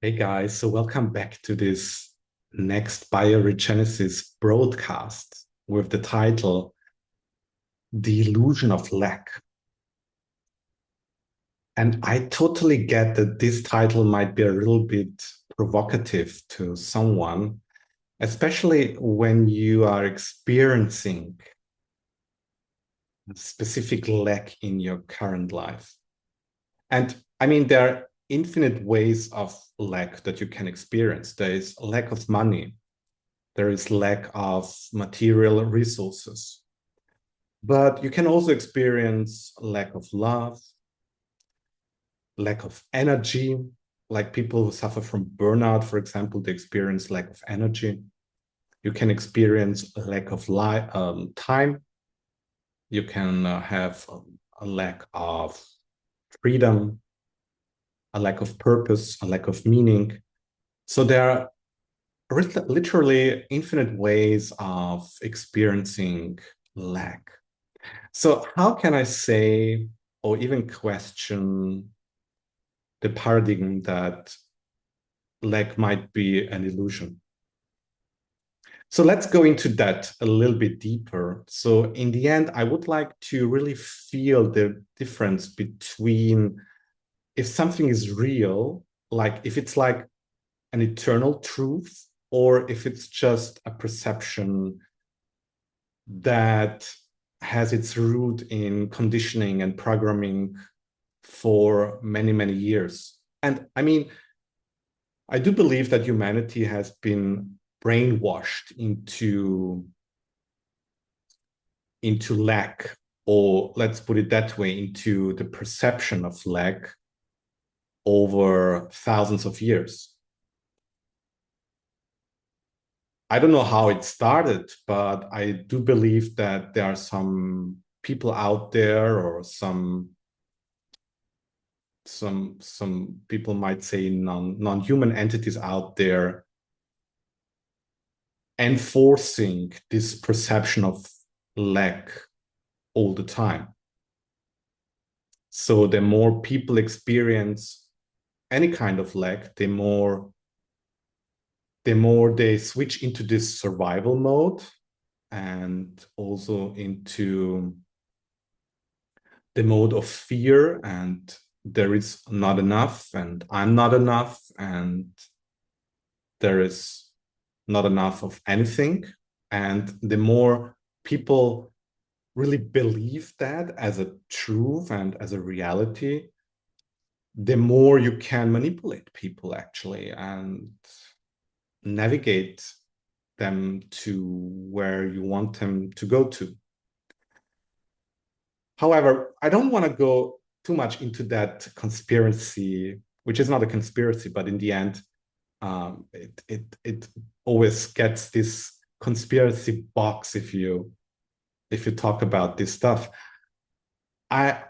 Hey guys, so welcome back to this next Bioregenesis broadcast with the title The Illusion of Lack. And I totally get that this title might be a little bit provocative to someone, especially when you are experiencing a specific lack in your current life. And I mean, there are infinite ways of lack that you can experience. There is lack of money. There is lack of material resources. But you can also experience lack of love, lack of energy, like people who suffer from burnout, for example, they experience lack of energy. You can experience a lack of time. You can have a lack of freedom, a lack of purpose, a lack of meaning. So there are literally infinite ways of experiencing lack. So, how can I say or even question the paradigm that lack might be an illusion? So, let's go into that a little bit deeper. So, in the end, I would like to really feel the difference between if something is real, like if it's like an eternal truth, or if it's just a perception that has its root in conditioning and programming for many, many years. And I mean, I do believe that humanity has been brainwashed into lack, or let's put it that way, into the perception of lack over thousands of years. I don't know how it started, but I do believe that there are some people out there, or some people might say non-human entities out there enforcing this perception of lack all the time. So the more people experience any kind of lack, the more they switch into this survival mode, and also into the mode of fear, and there is not enough, and I'm not enough, and there is not enough of anything. And the more people really believe that as a truth and as a reality, the more you can manipulate people actually and navigate them to where you want them to go to. However, I don't want to go too much into that conspiracy, which is not a conspiracy, but in the end, it always gets this conspiracy box if you talk about this stuff. I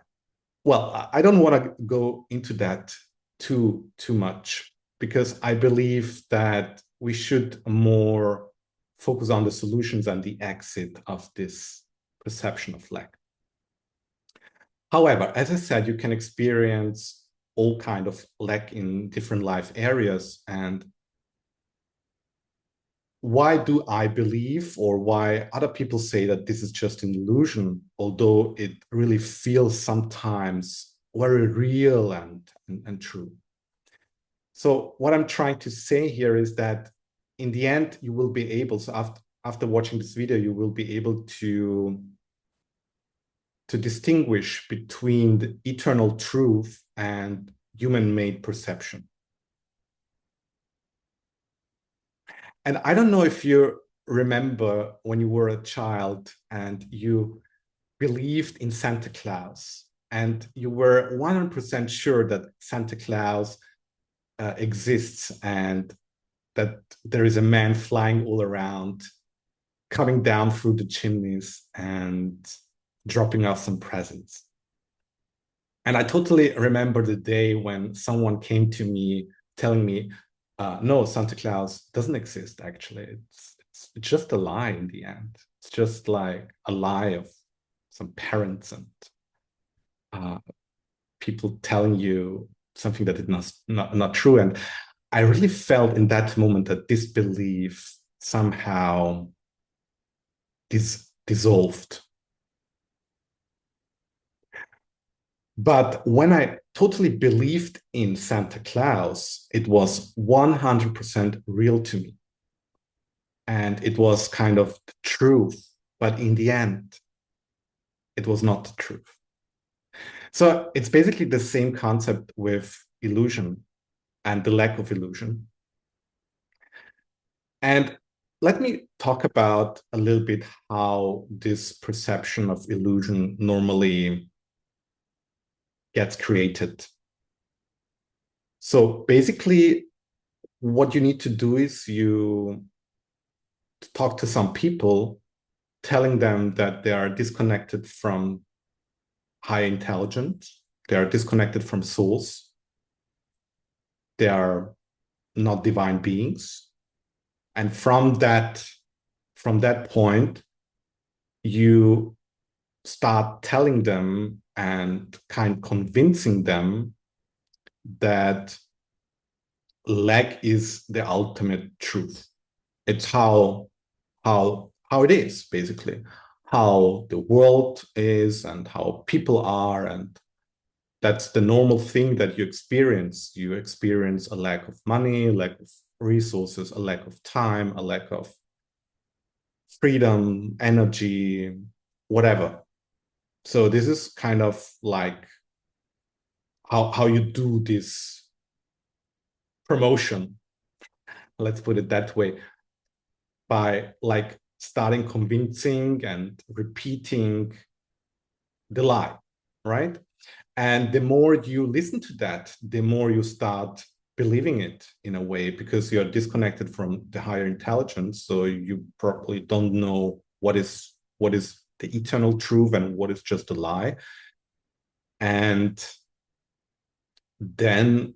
I don't want to go into that too much, because I believe that we should more focus on the solutions and the exit of this perception of lack. However, as I said, you can experience all kind of lack in different life areas. And why do I believe, or why other people say that this is just an illusion, although it really feels sometimes very real and true? So what I'm trying to say here is that in the end, you will be able, so after watching this video, you will be able to distinguish between the eternal truth and human-made perception. And I don't know if you remember when you were a child and you believed in Santa Claus, and you were 100% sure that Santa Claus exists, and that there is a man flying all around, coming down through the chimneys and dropping off some presents. And I totally remember the day when someone came to me telling me, no, Santa Claus doesn't exist, actually. It's just a lie in the end. It's just like a lie of some parents and uh, people telling you something that is not true. And I really felt in that moment that this belief somehow dissolved. But when I totally believed in Santa Claus, it was 100% real to me. And it was kind of the truth. But in the end, it was not the truth. So it's basically the same concept with illusion and the lack of illusion. And let me talk about a little bit how this perception of illusion normally gets created. So basically, what you need to do is you talk to some people, telling them that they are disconnected from high intelligence, they are disconnected from souls, they are not divine beings. And from that point, you start telling them and kind of convincing them that lack is the ultimate truth. It's how it is, basically, how the world is and how people are, and that's the normal thing that you experience. You experience a lack of money, a lack of resources, a lack of time, a lack of freedom, energy, whatever. So this is kind of like how you do this promotion, let's put it that way, by like starting convincing and repeating the lie, right? And the more you listen to that, the more you start believing it in a way, because you're disconnected from the higher intelligence. So you probably don't know what is the eternal truth and what is just a lie. And then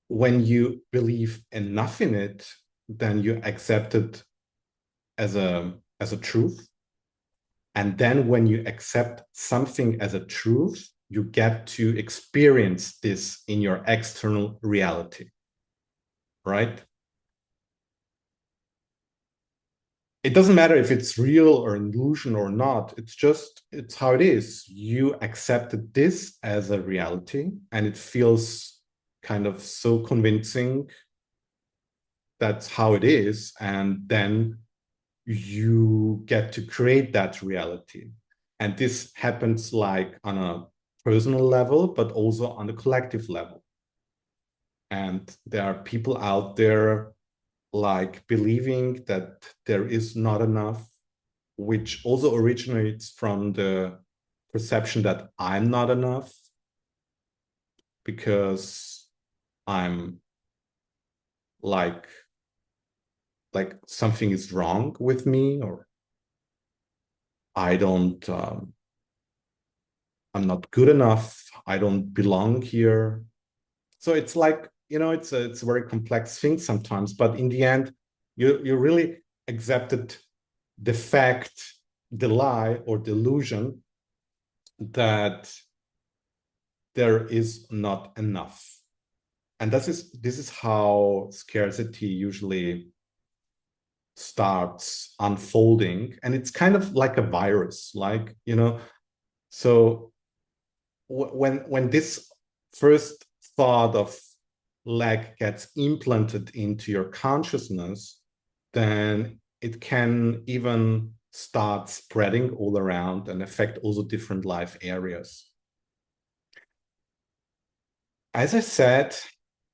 when you believe enough in it, then you accept it as a truth. And then when you accept something as a truth, you get to experience this in your external reality, right? It doesn't matter if it's real or an illusion or not. It's how it is. You accepted this as a reality, and it feels kind of so convincing. That's how it is. And then you get to create that reality. And this happens like on a personal level, but also on the collective level. And there are people out there like believing that there is not enough, which also originates from the perception that I'm not enough because I'm like something is wrong with me, or I don't I'm not good enough, I don't belong here. So it's like, it's a very complex thing sometimes, but in the end, you really accepted the fact, the lie or delusion that there is not enough. And this is how scarcity usually starts unfolding. And it's kind of like a virus, so when this first thought of lack gets implanted into your consciousness, then it can even start spreading all around and affect also different life areas. As I said,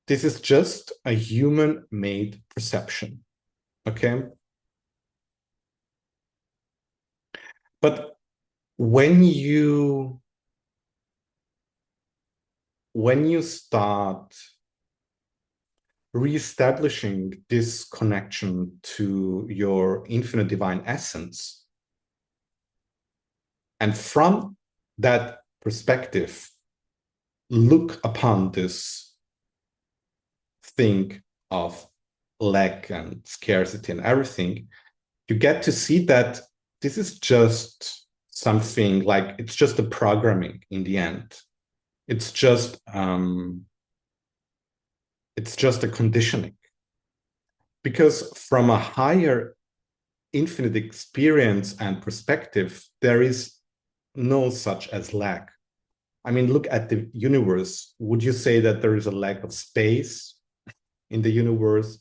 this is just a human-made perception, okay? But when you start reestablishing this connection to your infinite divine essence, and from that perspective, look upon this thing of lack and scarcity and everything, you get to see that this is just something like, it's just a programming in the end. It's just It's just a conditioning. Because from a higher infinite experience and perspective, there is no such as lack. I mean, look at the universe. Would you say that there is a lack of space in the universe,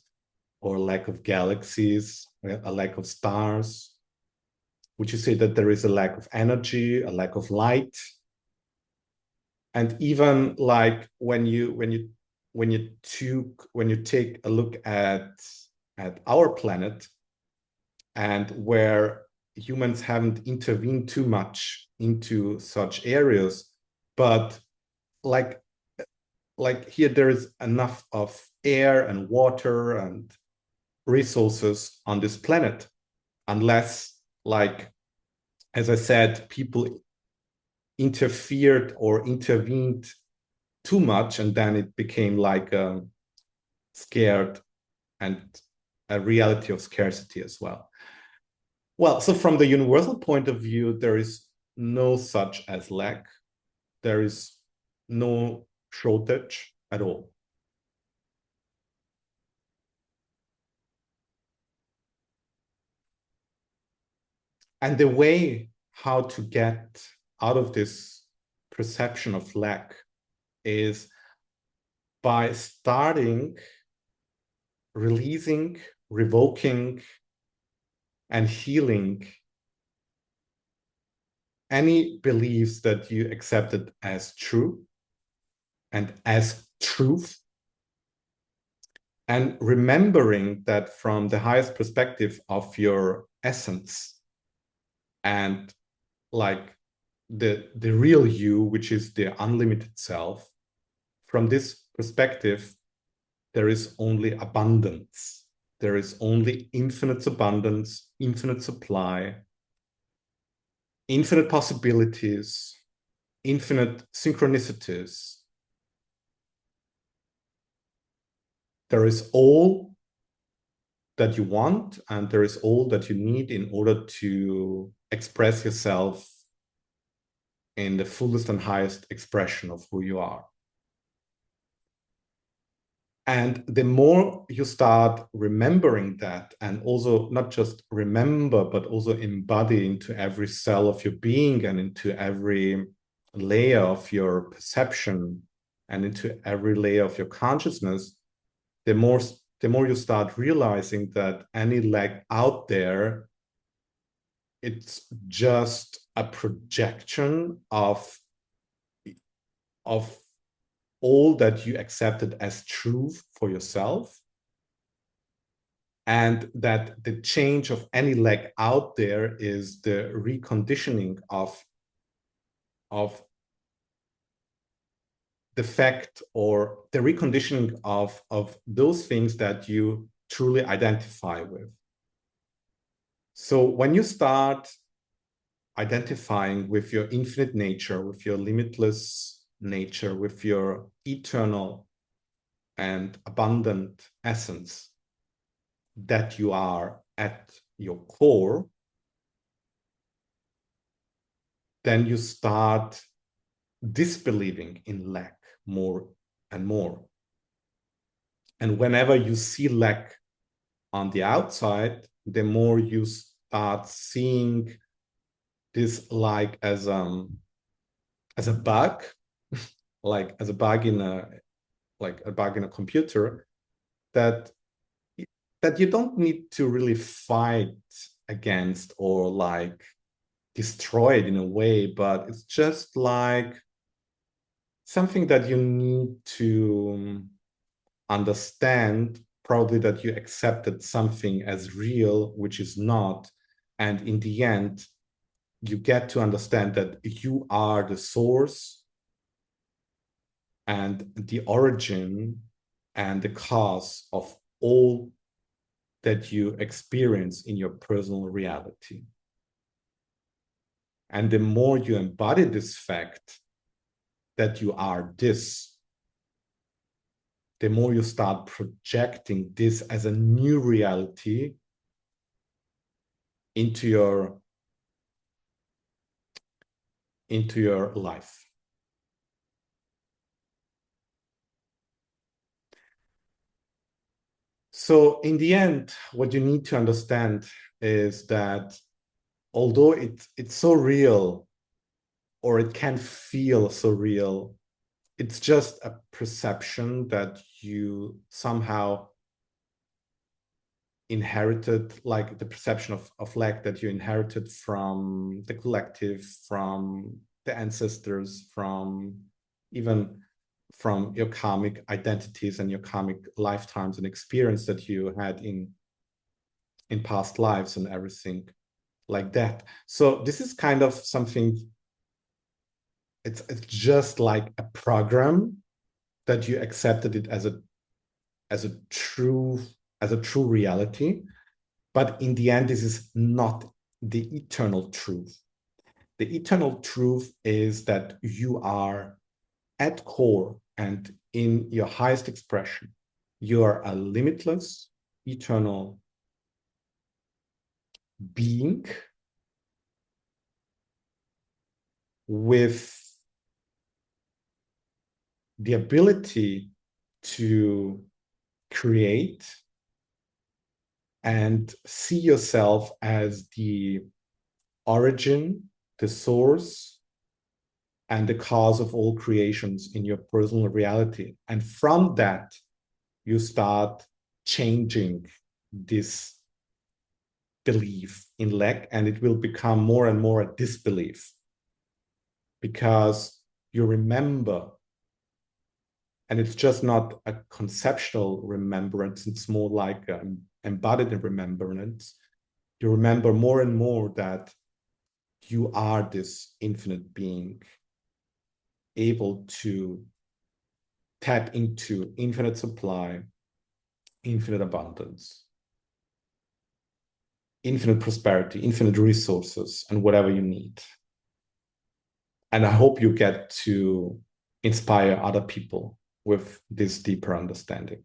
or a lack of galaxies, a lack of stars? Would you say that there is a lack of energy, a lack of light? And even like when you take a look at our planet, and where humans haven't intervened too much into such areas, but like here there is enough of air and water and resources on this planet, unless, like, as I said, people interfered or intervened too much, and then it became like a scared and a reality of scarcity as well. Well, so from the universal point of view, there is no such as lack. There is no shortage at all. And the way how to get out of this perception of lack is by starting releasing, revoking, and healing any beliefs that you accepted as true and as truth, and remembering that from the highest perspective of your essence, and like the real you, which is the unlimited self, from this perspective, there is only abundance. There is only infinite abundance, infinite supply, infinite possibilities, infinite synchronicities. There is all that you want, and there is all that you need in order to express yourself in the fullest and highest expression of who you are. And the more you start remembering that, and also not just remember, but also embody into every cell of your being and into every layer of your perception and into every layer of your consciousness, the more you start realizing that any lack out there, it's just a projection of all that you accepted as truth for yourself, and that the change of any lack out there is the reconditioning of the fact, or the reconditioning of those things that you truly identify with. So when you start identifying with your infinite nature, with your limitless nature, with your eternal and abundant essence that you are at your core, then you start disbelieving in lack more and more. And whenever you see lack on the outside, the more you start seeing this like as a bug, like as a bug in a computer, that you don't need to really fight against or like destroy it in a way, but it's just like something that you need to understand, probably that you accepted something as real, which is not. And in the end, you get to understand that you are the source and the origin and the cause of all that you experience in your personal reality. And the more you embody this fact that you are this, the more you start projecting this as a new reality into your life. So in the end, what you need to understand is that although it's so real, or it can feel so real, it's just a perception that you somehow inherited, like the perception of lack that you inherited from the collective, from the ancestors, from even from your karmic identities and your karmic lifetimes and experience that you had in past lives and everything like that. So this is kind of something, it's just like a program that you accepted it as a true reality. But in the end, this is not the eternal truth. The eternal truth is that you are at core and in your highest expression, you are a limitless, eternal being with the ability to create and see yourself as the origin, the source, and the cause of all creations in your personal reality. And from that, you start changing this belief in lack, and it will become more and more a disbelief because you remember, and it's just not a conceptual remembrance, it's more like an embodied remembrance. You remember more and more that you are this infinite being able to tap into infinite supply, infinite abundance, infinite prosperity, infinite resources, and whatever you need. And I hope you get to inspire other people with this deeper understanding.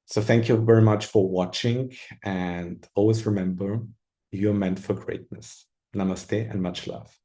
So thank you very much for watching, and always remember, you're meant for greatness. Namaste and much love.